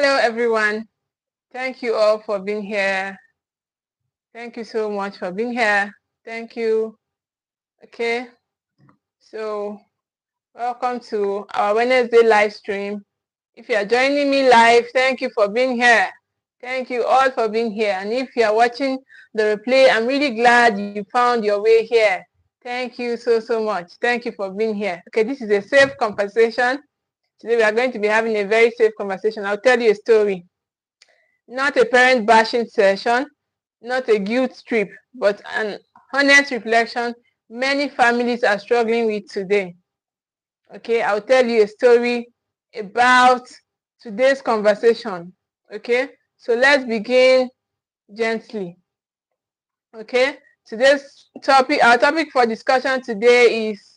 Hello, everyone. Thank you all for being here. Thank you so much for being here. Thank you. Okay, so welcome to our Wednesday live stream. If you are joining me live, thank you for being here. Thank you all for being here. And if you are watching the replay, I'm really glad you found your way here. Thank you so much. Thank you for being here. Okay, this is a safe conversation. Today we are going to be having a very safe conversation. I'll tell you a story. Not a parent bashing session, not a guilt trip, but an honest reflection many families are struggling with today. Okay, I'll tell you a story about today's conversation. Okay, so let's begin gently. Okay, our topic for discussion today is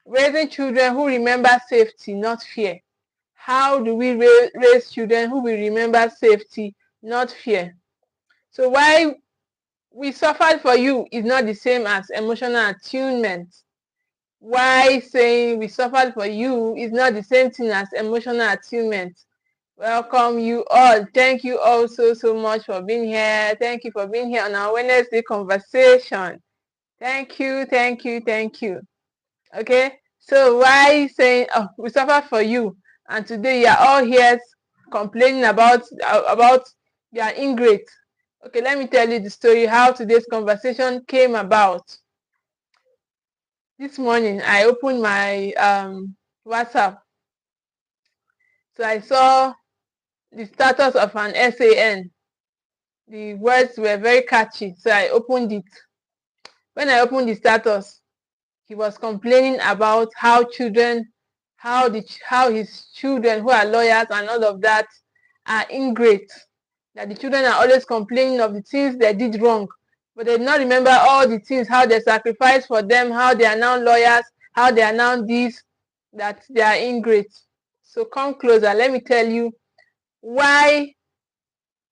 raising children who remember safety, not fear. How do we raise children who will remember safety, not fear? So why we suffered for you is not the same as emotional attunement. Why saying we suffered for you is not the same thing as emotional attunement. Welcome you all. Thank you all so much for being here. Thank you for being here on our Wednesday conversation. Thank you. Okay, so why saying we suffer for you, and today you are all here complaining about your ingrate. Okay, let me tell you the story how today's conversation came about. This morning I opened my WhatsApp, so I saw the status of an SAN. The words were very catchy, so I opened it. When I opened the status, he was complaining about how his children who are lawyers and all of that are ingrate, that the children are always complaining of the things they did wrong, but they did not remember all the things, how they sacrificed for them, how they are now lawyers, how they are now this, that they are ingrate. So come closer, let me tell you why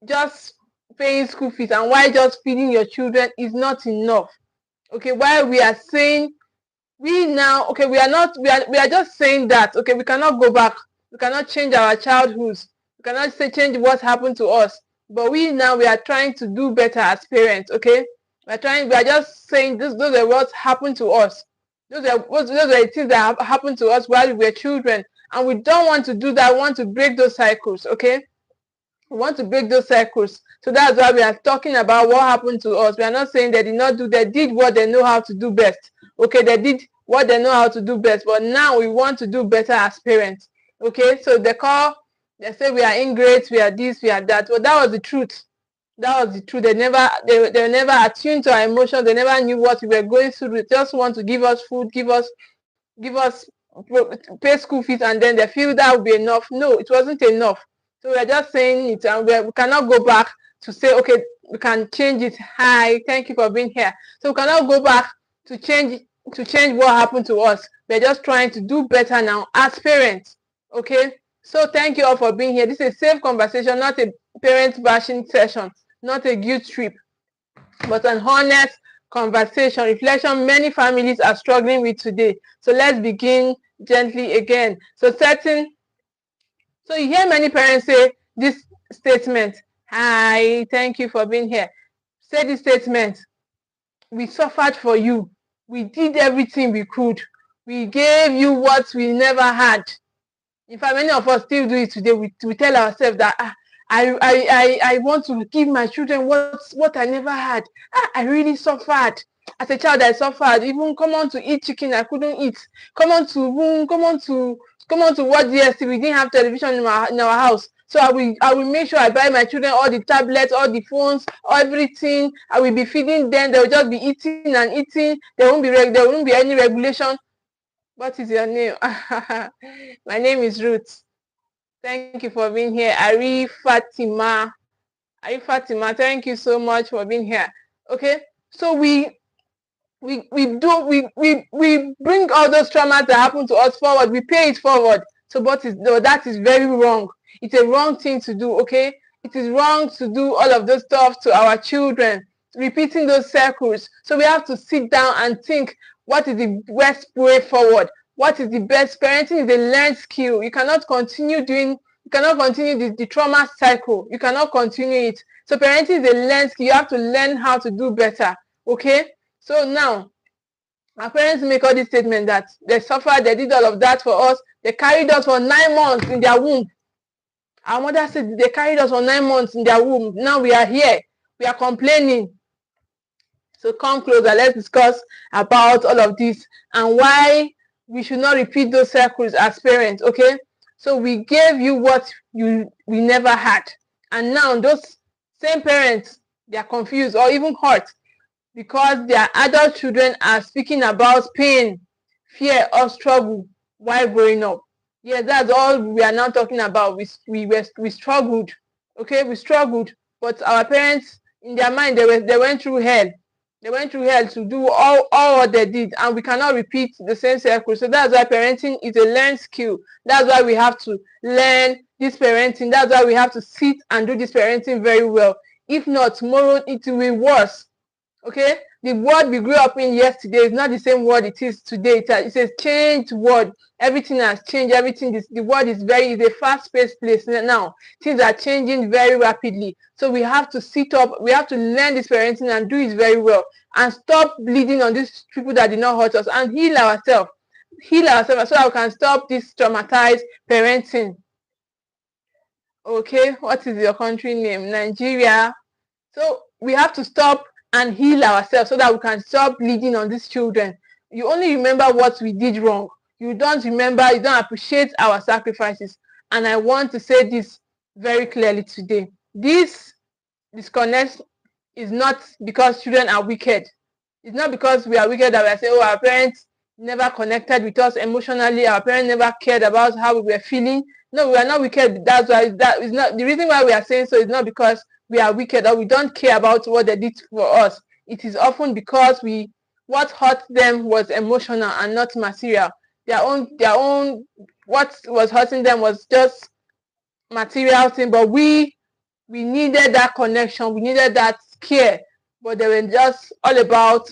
just paying school fees and why just feeding your children is not enough. Okay, why we are saying we are just saying that, okay, we cannot go back, we cannot change our childhoods, we cannot change what happened to us, but we are trying to do better as parents. Okay, we are just saying those are what happened to us, those are the things that have happened to us while we were children, and we don't want to do that. We want to break those cycles. Okay, we want to break those cycles. So that's why we are talking about what happened to us. We are not saying they did what they know how to do best. Okay, they did what they know how to do best, but now we want to do better as parents. Okay, so they say we are ingrates, we are this, we are that. Well, that was the truth. That was the truth. They were never attuned to our emotions. They never knew what we were going through. They just want to give us food, give us pay school fees, and then they feel that would be enough. No, it wasn't enough. So we're just saying it, and we cannot go back to say, okay, we can change it. Hi, thank you for being here. So we cannot go back to change what happened to us. We're just trying to do better now as parents. Okay, so thank you all for being here. This is a safe conversation, not a parent bashing session, not a guilt trip, but an honest conversation, reflection many families are struggling with today. So let's begin gently again. So you hear many parents say this statement. Hi, thank you for being here. Say this statement. We suffered for you. We did everything we could. We gave you what we never had. In fact, many of us still do it today. We tell ourselves that I want to give my children what I never had. I really suffered. As a child, I suffered. Even come on to eat chicken, I couldn't eat. Come on to watch DSTV. We didn't have television in our house. So I will make sure I buy my children all the tablets, all the phones, everything. I will be feeding them. They will just be eating and eating. There won't be any regulation. What is your name? My name is Ruth. Thank you for being here. Ari Fatima, thank you so much for being here. Okay, so we bring all those traumas that happen to us forward. We pay it forward. So that is very wrong. It's a wrong thing to do. Okay, it is wrong to do all of those stuff to our children, repeating those circles. So we have to sit down and think, what is the best way forward? What is the best? Parenting is a learned skill. You cannot continue cannot continue the trauma cycle. You cannot continue it. So parenting is a learned skill. You have to learn how to do better. Okay. So now, our parents make all these statements that they suffered, they did all of that for us. They carried us for 9 months in their womb. Our mother said they carried us for 9 months in their womb. Now we are here. We are complaining. So come closer. Let's discuss about all of this and why we should not repeat those circles as parents. Okay. So we gave you what we never had. And now those same parents, they are confused or even hurt because their adult children are speaking about pain, fear, or struggle while growing up. Yeah, that's all we are now talking about. We struggled. Okay, we struggled. But our parents, in their mind, they went through hell. They went through hell to do all what they did, and we cannot repeat the same cycle. So that's why parenting is a learned skill. That's why we have to learn this parenting. That's why we have to sit and do this parenting very well. If not, tomorrow it will be worse. Okay, the world we grew up in yesterday is not the same world it is today. It's a changed world. Everything has changed. The world is a fast-paced place now. Things are changing very rapidly. So we have to sit up. We have to learn this parenting and do it very well, and stop bleeding on these people that did not hurt us, and heal ourselves so that we can stop this traumatized parenting. Okay, what is your country name? Nigeria. So we have to stop and heal ourselves so that we can stop bleeding on these children. You only remember what we did wrong. You don't appreciate our sacrifices. And I want to say this very clearly today. This disconnect is not because children are wicked. It's not because we are wicked that we are saying, oh, our parents never connected with us emotionally. Our parents never cared about how we were feeling. No, we are not wicked. That's why that is not the reason why we are saying so. Is not because we are wicked or we don't care about what they did for us. It is often because what hurt them was emotional and not material. Their own what was hurting them was just material thing, but we needed that connection, we needed that care, but they were just all about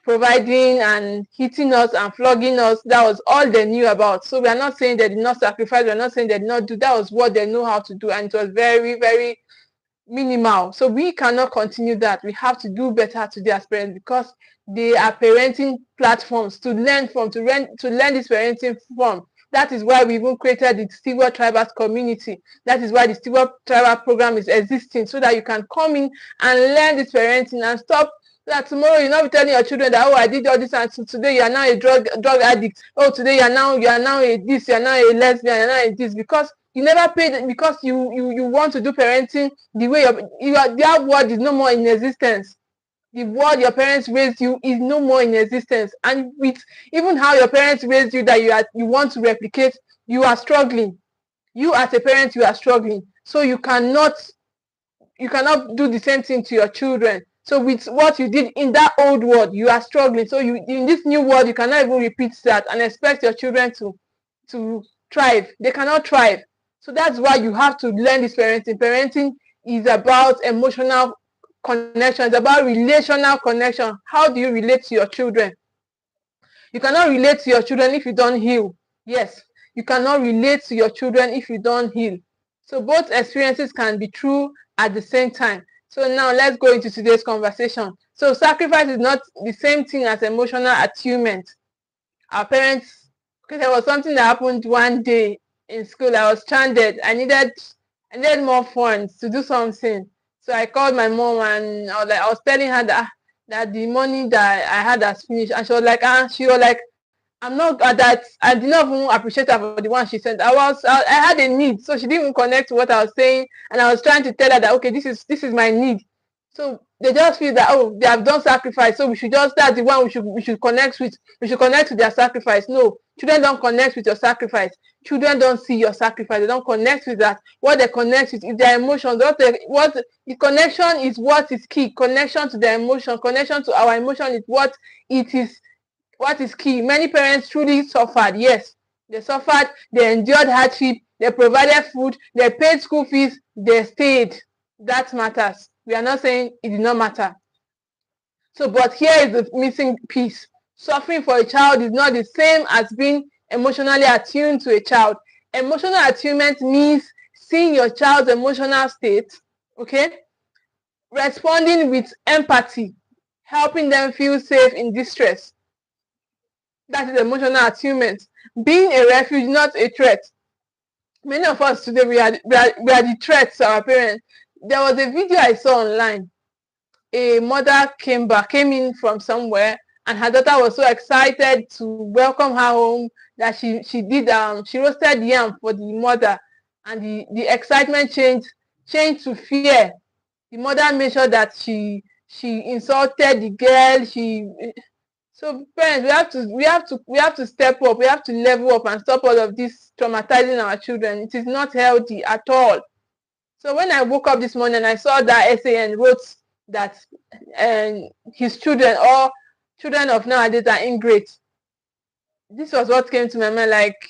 providing and hitting us and flogging us. That was all they knew about. So we are not saying they did not sacrifice, we are not saying they did not do. That was what they know how to do, and it was very, very minimal. So we cannot continue that. We have to do better to their parents because they are parenting platforms to learn from, to learn this parenting from. That is why we even created the Steward Tribal community. That is why the Steward Tribal program is existing, so that you can come in and learn this parenting and stop that tomorrow you're not telling your children that, oh, I did all this and so today you are now a drug addict. Oh, today you are now a this, you are now a lesbian, you are now a this, because you never paid, because you want to do parenting the way their word is no more in existence. The word your parents raised you is no more in existence. And with even how your parents raised you that you want to replicate, you are struggling. You as a parent, you are struggling. So you cannot do the same thing to your children. So with what you did in that old world, you are struggling. So in this new world, you cannot even repeat that and expect your children to thrive. They cannot thrive. So that's why you have to learn this parenting. Parenting is about emotional connection. It's about relational connection. How do you relate to your children? You cannot relate to your children if you don't heal. Yes, you cannot relate to your children if you don't heal. So both experiences can be true at the same time. So now let's go into today's conversation. So sacrifice is not the same thing as emotional attunement. Our parents, because there was something that happened one day in school. I was stranded. I needed more funds to do something. So I called my mom and I was telling her that the money that I had has finished. And she was like, I'm not that. I did not even appreciate her for the one she sent. I had a need, so she didn't even connect to what I was saying, and I was trying to tell her that, okay, this is my need. So they just feel that, oh, they have done sacrifice, so we should just, that's the one we should connect with. We should connect to their sacrifice. No, children don't connect with your sacrifice. Children don't see your sacrifice. They don't connect with that. What they connect with is their emotions. The connection is what is key. Connection to their emotion, connection to our emotion is what it is. What is key? Many parents truly suffered. Yes, they suffered. They endured hardship. They provided food. They paid school fees. They stayed. That matters. We are not saying it did not matter. So, but here is the missing piece. Suffering for a child is not the same as being emotionally attuned to a child. Emotional attunement means seeing your child's emotional state, okay, responding with empathy, helping them feel safe in distress. That is emotional attunement. Being a refuge, not a threat. Many of us today, we are the threats to our parents. There was a video I saw online. A mother came in from somewhere, and her daughter was so excited to welcome her home that she roasted yam for the mother, and the excitement changed to fear. The mother made sure that she insulted the girl. So parents, we have to step up. We have to level up and stop all of this traumatizing our children. It is not healthy at all. So when I woke up this morning, I saw that essay and wrote that his children, or children of nowadays, are ingrate. This was what came to my mind. Like,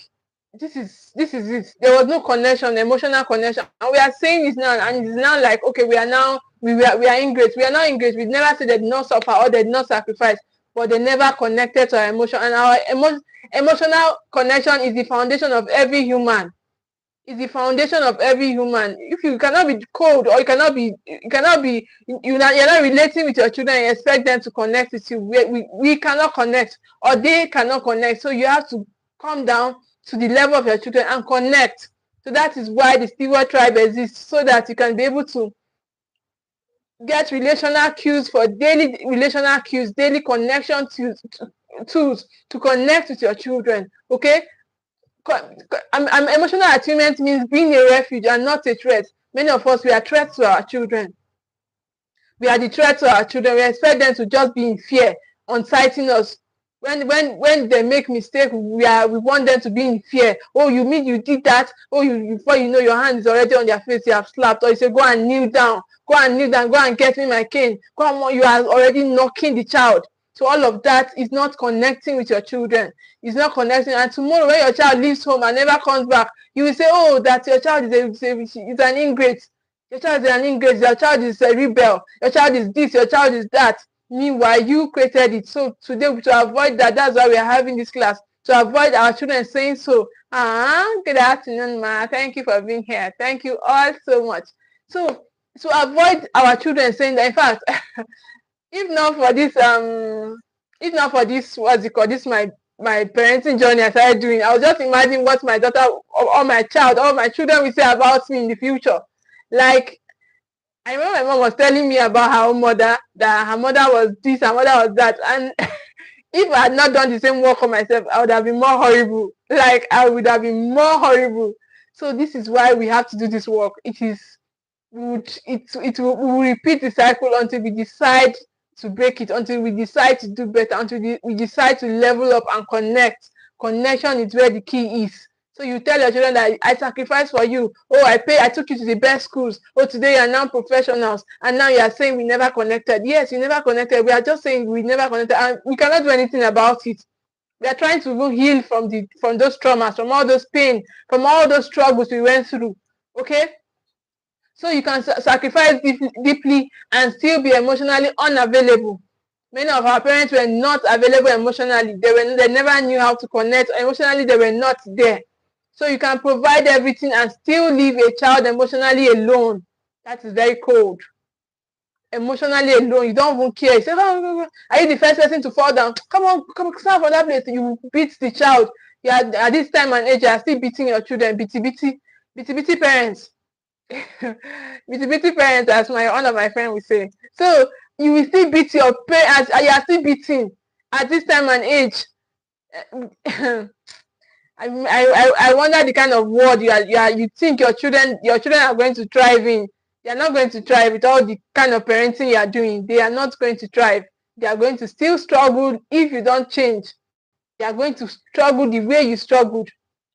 this is it. There was no connection, emotional connection, and we are saying this now, and it's now like, okay, we are ingrate. We are not ingrate. We never said they did not suffer or they did not sacrifice, but they never connected to our emotion. And our emotional connection is the foundation of every human. Is the foundation of every human. If you cannot be cold, or you're not relating with your children and expect them to connect with you, we cannot connect, or they cannot connect. So you have to come down to the level of your children and connect. So that is why the steward tribe exists, so that you can be able to get relational cues for daily relational cues, daily connection tools to connect with your children. Okay. Emotional attunement means being a refuge and not a threat. Many of us, we are threats to our children. We are the threat to our children. We expect them to just be in fear, unsighting us. When they make mistake, we want them to be in fear. Oh, you mean you did that? Oh, before you know, your hand is already on their face. You have slapped, or you say, go and kneel down. Go and get me my cane. Come on, you are already knocking the child. So all of that is not connecting with your children. It's not connecting. And tomorrow, when your child leaves home and never comes back, you will say, oh, that your child is an ingrate. Your child is an ingrate. Your child is a rebel. Your child is this. Your child is that. Meanwhile, you created it. So today, to avoid that, that's why we are having this class. To avoid our children saying so. Good afternoon, ma. Thank you for being here. Thank you all so much. So to avoid our children saying that, in fact, if not for this, what's it called? This my parenting journey I started doing. I was just imagining what my daughter or my child or my children will say about me in the future. Like, I remember my mom was telling me about her mother, that her mother was this, her mother was that. And if I had not done the same work for myself, I would have been more horrible. Like, I would have been more horrible. So this is why we have to do this work. We will repeat the cycle until we decide to break it, until we decide to do better, until we decide to level up and connect. Connection is where the key is. So you tell your children that I sacrificed for you. Oh, I took you to the best schools. Oh, today you are now professionals. And now you are saying we never connected. Yes, you never connected. We are just saying we never connected. And we cannot do anything about it. We are trying to heal from those traumas, from all those pain, from all those struggles we went through. Okay? So you can sacrifice deeply and still be emotionally unavailable. Many of our parents were not available emotionally. They never knew how to connect. Emotionally, they were not there. So you can provide everything and still leave a child emotionally alone. That is very cold. Emotionally alone. You don't even care. You say, oh, are you the first person to fall down? Come on, stand from that place. You beat the child. You are, at this time and age, you are still beating your children. Bitty parents. Bitty parents, as one of my friends would say. So you will still beat your parents. You are still beating at this time and age. I wonder the kind of world you think your children are going to thrive in. They are not going to thrive with all the kind of parenting you are doing. They are not going to thrive. They are going to still struggle if you don't change. They are going to struggle the way you struggled.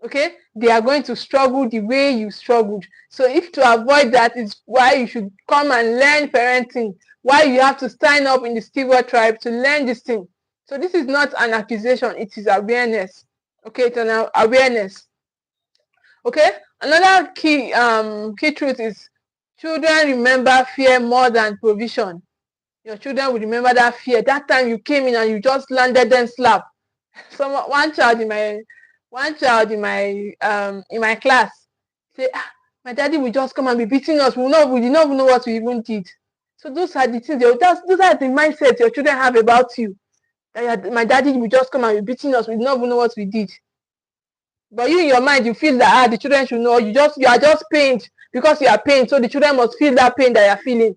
Okay? They are going to struggle the way you struggled. So if to avoid that is why you should come and learn parenting. Why you have to sign up in the steward tribe to learn this thing. So this is not an accusation. It is awareness. Okay, it's an awareness. Okay, another key truth is children remember fear more than provision. Your children will remember that fear. That time you came in and you just landed them slap. One child in my class say, My daddy will just come and be beating us. We did not even know what we even did. So those are the things, those are the mindset your children have about you. That my daddy will just come and be beating us. We did not even know what we did. But you in your mind, you feel that the children should know. You are just pained because you are pained. So the children must feel that pain that you are feeling.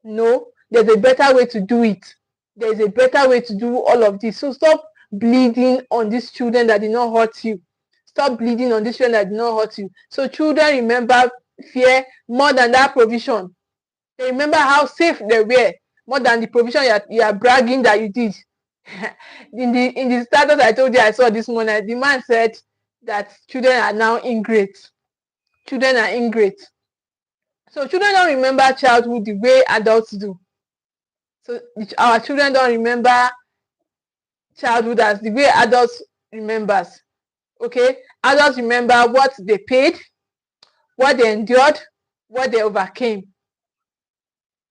No, there's a better way to do it. There's a better way to do all of this. So stop bleeding on these children that did not hurt you. Stop bleeding on these children that did not hurt you. So children remember fear more than that provision. They remember how safe they were more than the provision you are bragging that you did. in the status I told you I saw this morning, the man said that children are now ingrate. Children are ingrate. So children don't remember childhood the way adults do. So our children don't remember childhood as the way adults remembers. Okay, adults remember what they paid, what they endured, what they overcame.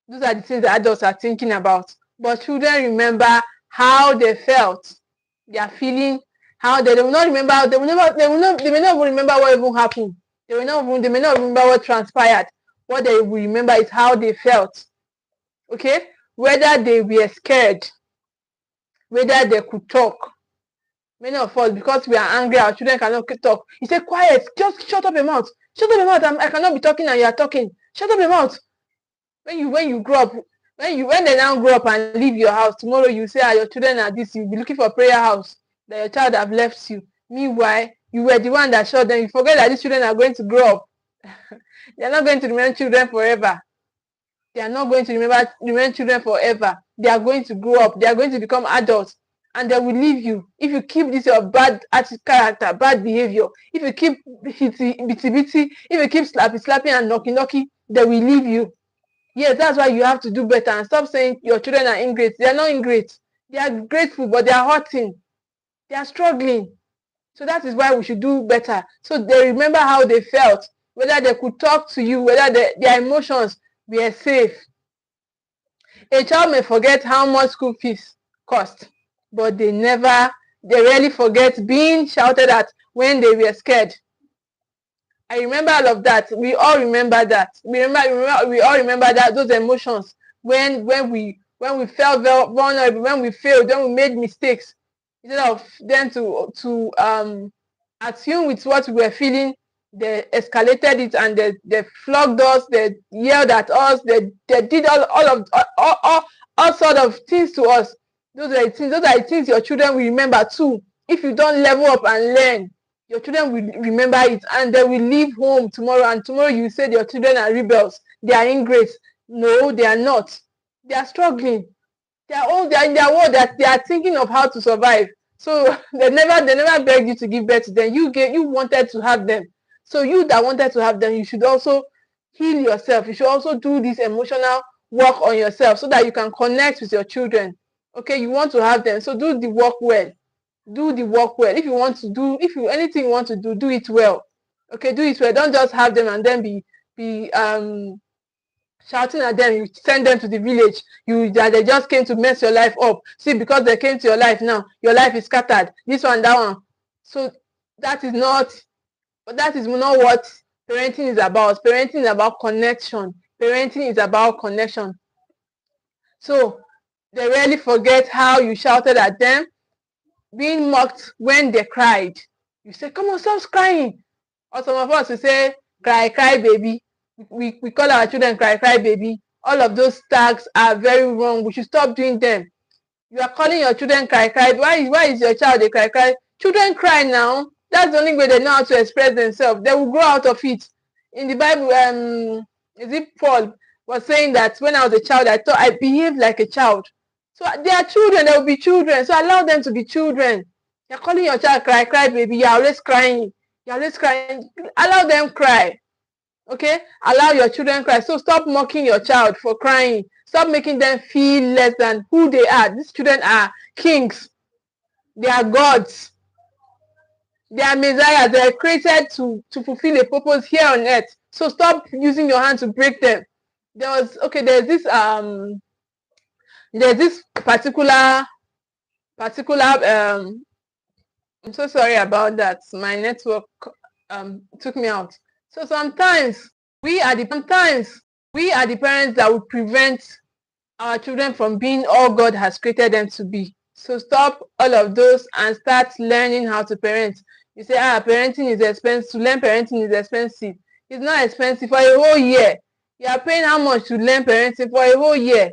Those are the things that adults are thinking about. But children remember how they felt, their feeling, how they will not remember. They may not even remember what even happened. They may not remember what transpired. What they will remember is how they felt. Okay, whether they were scared, whether they could talk. Many of us, because we are angry, our children cannot talk. You say, quiet, just shut up your mouth. Shut up your mouth. I cannot be talking and you are talking. Shut up your mouth. When you grow up, when they now grow up and leave your house, tomorrow you say, your children are this, you'll be looking for a prayer house that your child have left you. Meanwhile, you were the one that shot them. You forget that these children are going to grow up. They are not going to remain children forever. They are not going to remain children forever. They are going to grow up. They are going to become adults. And they will leave you. If you keep this your bad character, bad behavior, if you keep bitty, if you keep slapping and knocking, they will leave you. Yes, that's why you have to do better and stop saying your children are ingrate. They are not ingrate. They are grateful, but they are hurting. They are struggling. So that is why we should do better. So they remember how they felt, whether they could talk to you, whether their emotions were safe. A child may forget how much school fees cost, but they rarely forget being shouted at when they were scared. I remember all of that. We all remember that. We all remember that, those emotions when we felt vulnerable, when we failed, when we made mistakes. Instead of them to assume with what we were feeling, they escalated it and they flogged us, they yelled at us, they did all sort of things to us. Those are the things your children will remember too. If you don't level up and learn, your children will remember it and they will leave home tomorrow, and tomorrow you say your children are rebels, they are ingrates. No, they are not. They are struggling. They are in their world that they are thinking of how to survive. So they never begged you to give birth to them. You wanted to have them. So you that wanted to have them, you should also heal yourself. You should also do this emotional work on yourself so that you can connect with your children. Okay, you want to have them, so do the work well. Do the work well. If anything you want to do it well. Okay, do it well. Don't just have them and then be shouting at them. You send them to the village. That they just came to mess your life up. See, because they came to your life now, your life is scattered. This one, that one. So that is not what parenting is about. Parenting is about connection. Parenting is about connection. So they rarely forget how you shouted at them, being mocked when they cried. You say, come on, stop crying. Or some of us will say, cry, cry, baby. We call our children cry, cry, baby. All of those tags are very wrong. We should stop doing them. You are calling your children cry, cry. Why is your child a cry, cry? Children cry now. That's the only way they know how to express themselves. They will grow out of it. In the Bible, is it Paul was saying that when I was a child, I thought I behaved like a child. So they are children, they will be children. So allow them to be children. You're calling your child cry, cry, baby. You're always crying. You're always crying. Allow them cry. Okay? Allow your children cry. So stop mocking your child for crying. Stop making them feel less than who they are. These children are kings. They are gods. They are messiahs. They are created to fulfill a purpose here on earth. So stop using your hand to break them. There's this particular I'm so sorry about that. My network took me out. So sometimes Sometimes we are the parents that will prevent our children from being all God has created them to be. So stop all of those and start learning how to parent. You say, parenting is expensive. To learn parenting is expensive. It's not expensive. For a whole year, you are paying how much to learn parenting for a whole year?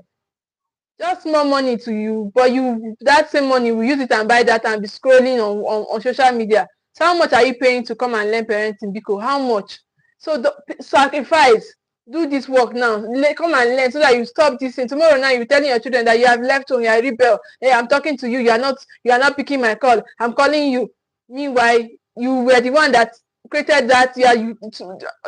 Just more money to you, but you that same money will use it and buy that and be scrolling on social media. So how much are you paying to come and learn parenting, Biko? How much? So sacrifice, do this work now. Come and learn so that you stop this thing. Tomorrow now you're telling your children that you have left home, you are a rebel. Hey, I'm talking to you, you are not picking my call. I'm calling you. Meanwhile, you were the one that created that,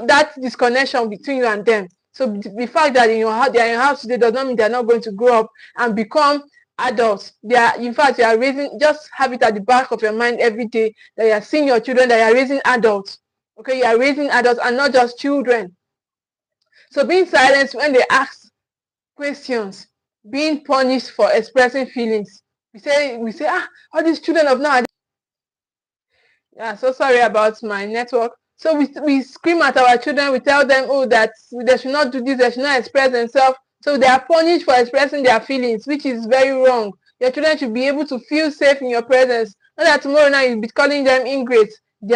that disconnection between you and them. So the fact that they are in your house today does not mean they are not going to grow up and become adults. They are, in fact, you are raising, just have it at the back of your mind every day that you are seeing your children, that you are raising adults. Okay, you are raising adults and not just children. So being silenced when they ask questions, being punished for expressing feelings. We say, all these children of now. Yeah, so sorry about my network. So we scream at our children, we tell them, oh, that they should not do this, they should not express themselves. So they are punished for expressing their feelings, which is very wrong. Your children should be able to feel safe in your presence. Not that tomorrow night you'll be calling them ingrates. We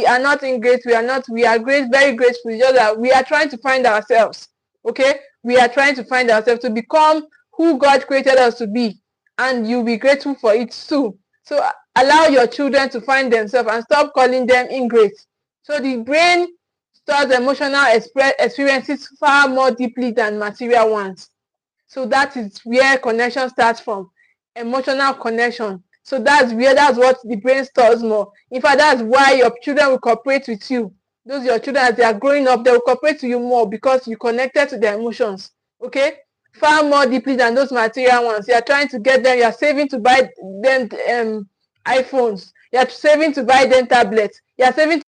are not ingrates, we are great, very grateful. It's just that we are trying to find ourselves. Okay? We are trying to find ourselves to become who God created us to be. And you'll be grateful for it too. So allow your children to find themselves and stop calling them ingrates. So the brain stores emotional experiences far more deeply than material ones. So that is where connection starts from. Emotional connection. So that's what the brain stores more. In fact, that's why your children will cooperate with you. Those your children, as they are growing up, they will cooperate to you more because you connected to their emotions. Okay? Far more deeply than those material ones. You are trying to get them, you are saving to buy them iPhones. You are saving to buy them tablets. You are saving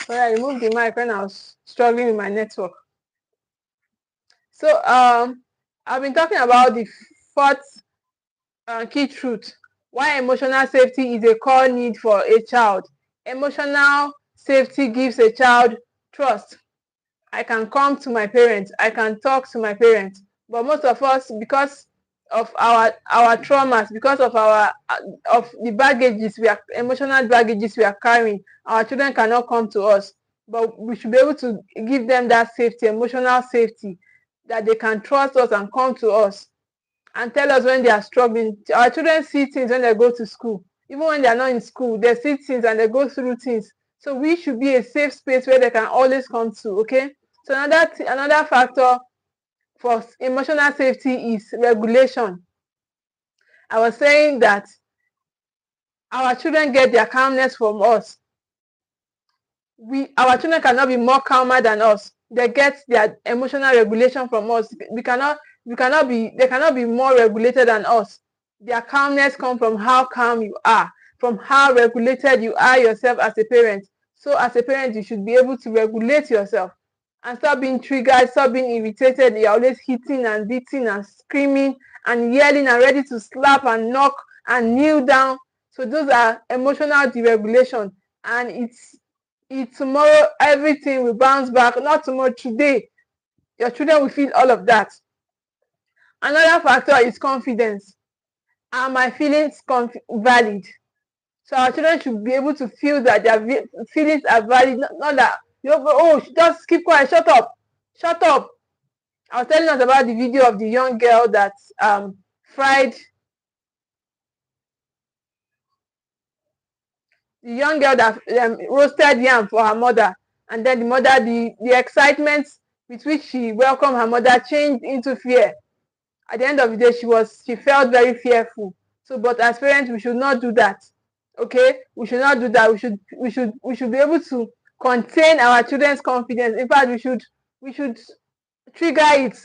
Sorry, I removed the mic when I was struggling with my network. So I've been talking about the fourth key truth, why emotional safety is a core need for a child. Emotional safety gives a child trust. I can come to my parents, I can talk to my parents. But most of us, because of our traumas, because of our of the baggages we are, emotional baggages we are carrying, our children cannot come to us. But we should be able to give them that safety, emotional safety, that they can trust us and come to us and tell us when they are struggling. Our children see things when they go to school. Even when they are not in school, they see things and they go through things. So we should be a safe space where they can always come to, okay? So another factor for emotional safety is regulation. I was saying that our children get their calmness from us. Our children cannot be more calmer than us. They get their emotional regulation from us. They cannot be more regulated than us. Their calmness comes from how calm you are, from how regulated you are yourself as a parent. So as a parent, you should be able to regulate yourself and stop being triggered, stop being irritated. You're always hitting and beating and screaming and yelling and ready to slap and knock and kneel down. So those are emotional deregulation, and tomorrow everything will bounce back. Not tomorrow, today. Your children will feel all of that. Another factor is confidence. Are my feelings valid? So our children should be able to feel that their feelings are valid, not that, oh, just keep quiet, shut up. I was telling us about the video of the young girl that fried, the young girl that roasted yam for her mother, and then the mother, the excitement with which she welcomed her mother changed into fear. At the end of the day, she felt very fearful. So, but as parents, we should not do that. Okay, we should not do that. We should be able to contain our children's confidence. In fact, we should trigger it.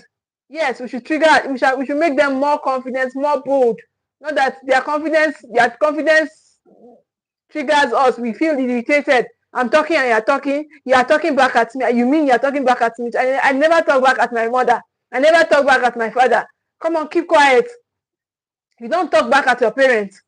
Yes, we should trigger it. We should make them more confident, more bold. Not that their confidence triggers us. We feel irritated. I'm talking and you are talking back at me. You mean you are talking back at me? I never talk back at my mother. I never talk back at my father. Come on, keep quiet. You don't talk back at your parents.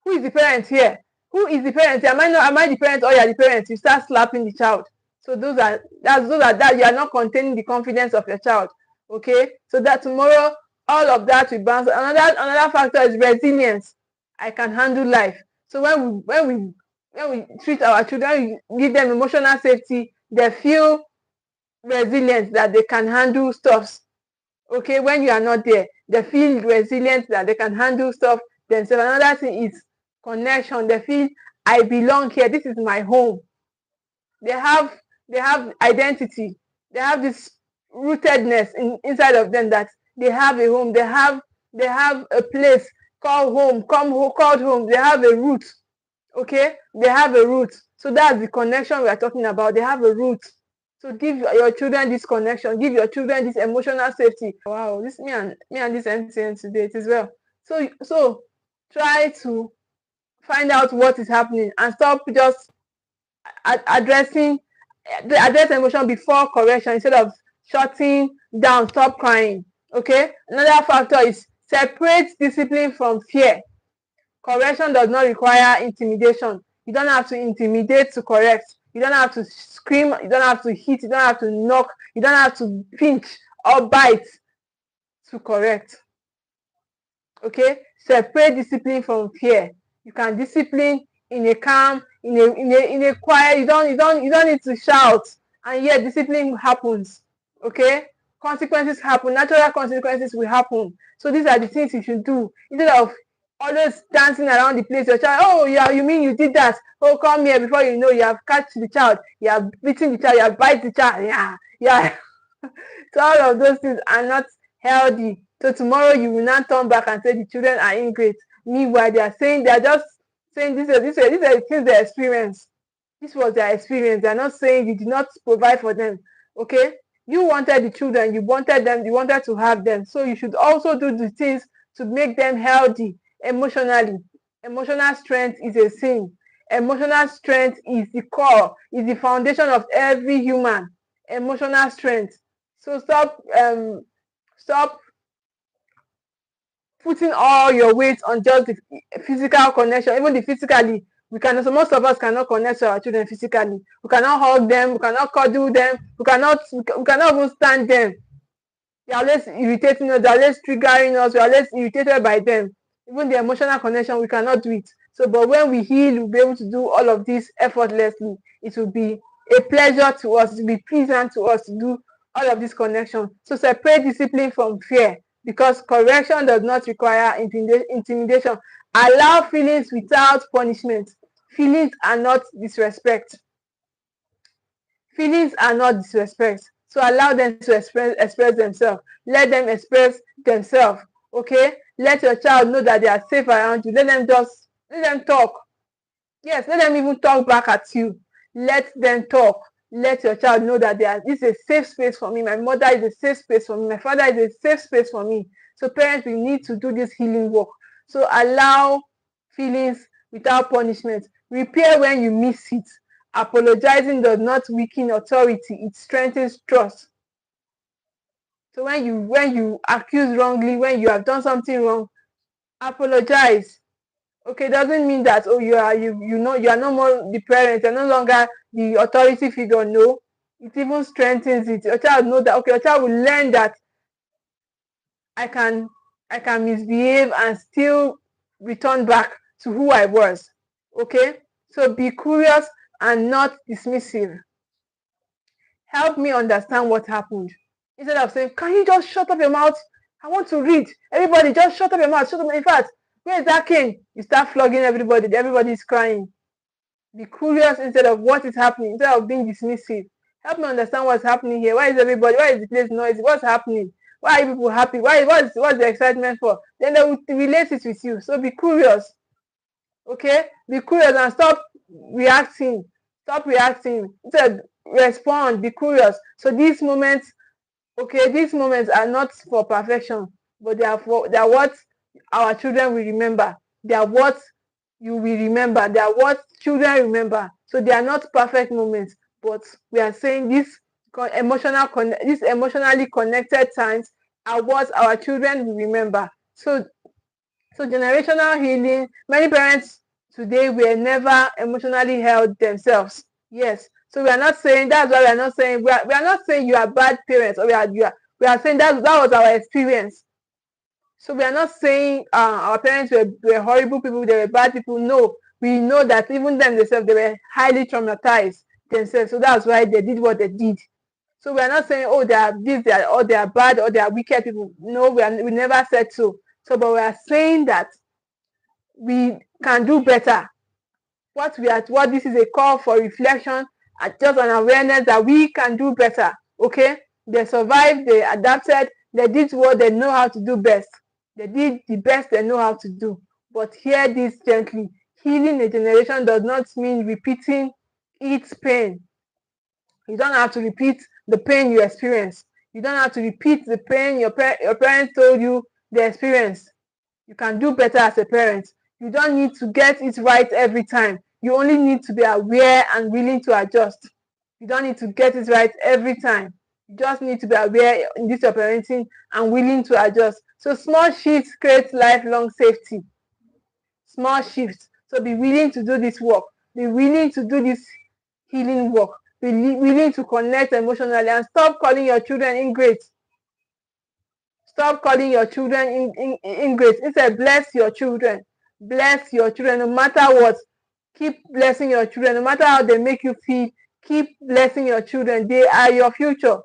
Who is the parent here? Who is the parent? Am I the parent or you are the parent? You start slapping the child. So those are that you are not containing the confidence of your child. Okay? So that tomorrow all of that will bounce. Another factor is resilience. I can handle life. So when we treat our children, we give them emotional safety, they feel resilient that they can handle stuff. Okay, when you are not there, they feel resilient that they can handle stuff themselves. Another thing is connection. They feel I belong here. This is my home. They have identity. They have this rootedness inside of them that they have a home. They have a place called home. Called home. They have a root. Okay, they have a root. So that's the connection we are talking about. They have a root. So give your children this connection. Give your children this emotional safety. Wow, this me and this MTN today. It is well. So try to find out what is happening and stop just address emotion before correction instead of shutting down. Stop crying. Okay. Another factor is separate discipline from fear. Correction does not require intimidation. You don't have to intimidate to correct. You don't have to scream. You don't have to hit. You don't have to knock. You don't have to pinch or bite to correct. Okay? Separate discipline from fear. You can discipline in a calm, in a quiet. You don't need to shout, and yet discipline happens. Okay? Consequences happen. Natural consequences will happen. So these are the things you should do instead of always dancing around the place. Your child, oh yeah, you mean you did that? Oh, come here. Before you know, you have catch the child, you have beaten the child, you have bite the child. Yeah. So all of those things are not healthy. So tomorrow you will not turn back and say the children are ingrate. Meanwhile, they are just saying these are the things they experience. This was their experience. They are not saying you did not provide for them. Okay? You wanted the children, you wanted them, you wanted to have them. So you should also do the things to make them healthy emotionally. Emotional strength is a sin. Emotional strength is the core, is the foundation of every human. Emotional strength. So stop putting all your weight on just the physical connection. Even the physically, we can. So most of us cannot connect to our children physically. We cannot hug them. We cannot cuddle them. We cannot even stand them. They are less irritating us. They are less triggering us. We are less irritated by them. Even the emotional connection, we cannot do it. So, but when we heal, we'll be able to do all of this effortlessly. It will be a pleasure to us. It will be pleasant to us to do all of this connection. So, separate discipline from fear, because correction does not require intimidation. Allow feelings without punishment. Feelings are not disrespect. Feelings are not disrespect. So allow them to express themselves. Let them express themselves. Okay? Let your child know that they are safe around you. Let them talk. Yes, let them even talk back at you. Let them talk. Let your child know that this is a safe space for me. My mother is a safe space for me. My father is a safe space for me. So parents, we need to do this healing work. So allow feelings without punishment. Repair when you miss it. Apologizing does not weaken authority. It strengthens trust. So when you accuse wrongly, when you have done something wrong, apologize. Okay, doesn't mean that you are no more the parent, you're no longer the authority figure. No, it even strengthens it. Your child know that, okay, your child will learn that I can misbehave and still return back to who I was. Okay, so be curious and not dismissive. Help me understand what happened. Instead of saying, can you just shut up your mouth? I want to read. Everybody, just shut up your mouth. Shut up. In fact, where is that cane? You start flogging everybody. Everybody is crying. Be curious instead of what is happening, instead of being dismissive. Help me understand what's happening here. Why is the place noisy? What's happening? Why are people happy? What's the excitement for? Then they will relate it with you. So be curious. Okay? Be curious and stop reacting. Stop reacting. Instead, respond. Be curious. So these moments are not for perfection, but they are what our children will remember. They are what you will remember. They are what children remember. So they are not perfect moments, but we are saying these emotionally connected times are what our children will remember. So generational healing, many parents today were never emotionally held themselves. Yes. So we are not saying, that's why we are not saying, we are not saying you are bad parents, or we are saying that was our experience. So we are not saying our parents were horrible people, they were bad people. No, we know that even them themselves, they were highly traumatized themselves. So that's why they did what they did. So we are not saying, oh, they are this, they are bad, or they are wicked people. No, we never said so. So, but we are saying that we can do better. What this is a call for reflection and just an awareness that we can do better. Okay, they survived, they adapted, they did what they know how to do best. They did the best they know how to do. But hear this gently: healing a generation does not mean repeating its pain. You don't have to repeat the pain you experienced. You don't have to repeat the pain your parents told you they experienced. You can do better as a parent. You don't need to get it right every time. You only need to be aware and willing to adjust. You don't need to get it right every time. You just need to be aware in this your parenting and willing to adjust. So small shifts create lifelong safety. Small shifts. So be willing to do this work. Be willing to do this healing work. Be willing to connect emotionally, and stop calling your children ingrates. Stop calling your children ingrates. Instead, bless your children. Bless your children no matter what. Keep blessing your children no matter how they make you feel. Keep blessing your children. They are your future.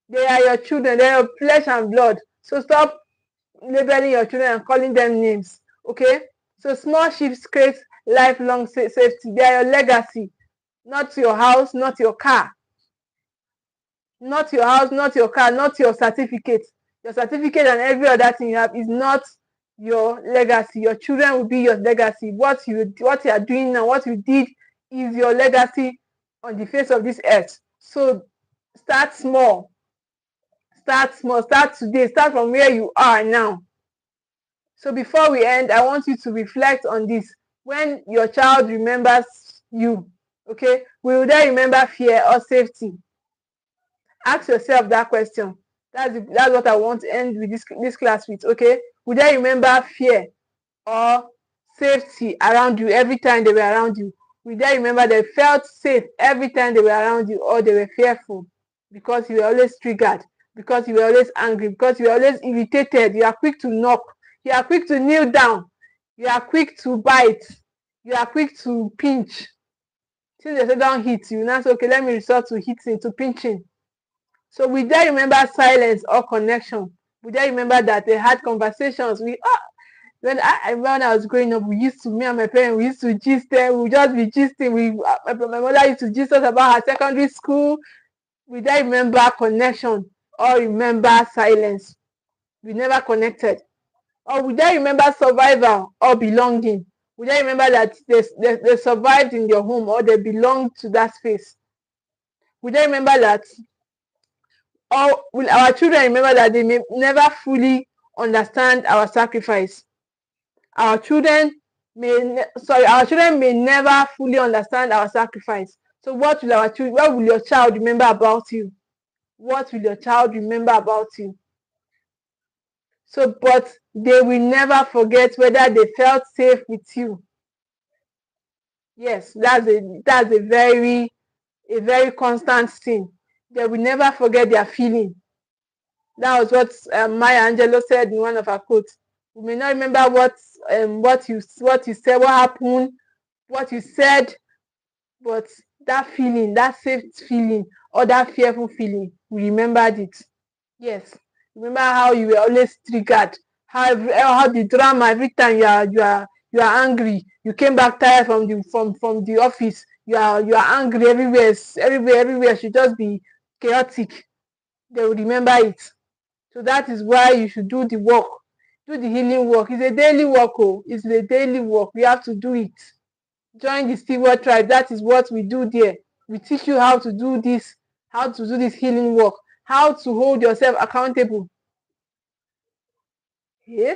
They are your children. They are your flesh and blood. So stop labeling your children and calling them names. Okay? So small shifts create lifelong safety. They are your legacy. Not your house, not your car. Not your house, not your car, not your certificate. Your certificate and every other thing you have is not your legacy. Your children will be your legacy. What you are doing now, what you did, is your legacy on the face of this earth. So start small. Start small. Start today. Start from where you are now. So before we end, I want you to reflect on this. when your child remembers you, okay, will they remember fear or safety? Ask yourself that question. That's what I want to end with this class with, okay? Will they remember fear or safety around you every time they were around you? Will they remember they felt safe every time they were around you, or they were fearful because you were always triggered, because you were always angry, because you were always irritated, you are quick to knock, you are quick to kneel down, you are quick to bite, you are quick to pinch. Since they say don't hit, you now say, okay, let me resort to hitting, to pinching. So we then remember silence or connection. We then remember that they had conversations. When I was growing up, me and my parents, we used to gist them. We just be gisting. My mother used to gist us about her secondary school. We then remember connection or remember silence. We never connected. Or we then remember survival or belonging. We then remember that they survived in their home, or they belonged to that space. We then remember that, or will our children remember that they may never fully understand our sacrifice? Our children our children may never fully understand our sacrifice. So what will your child remember about you? What will your child remember about you? So, but they will never forget whether they felt safe with you. Yes, that's a very constant thing. They will never forget their feeling. That was what Maya Angelou said in one of her quotes. We may not remember what you said, what happened, what you said, but that feeling, that safe feeling, or that fearful feeling, we remembered it. Yes. Remember how you were always triggered, how the drama every time you are angry, you came back tired from the office, you are angry everywhere should just be chaotic. They will remember it. So that is why you should do the work, do the healing work. It's a daily work. It's a daily work. We have to do it. Join the Steward tribe. That is what we do there. We teach you how to do this healing work, how to hold yourself accountable. Yeah.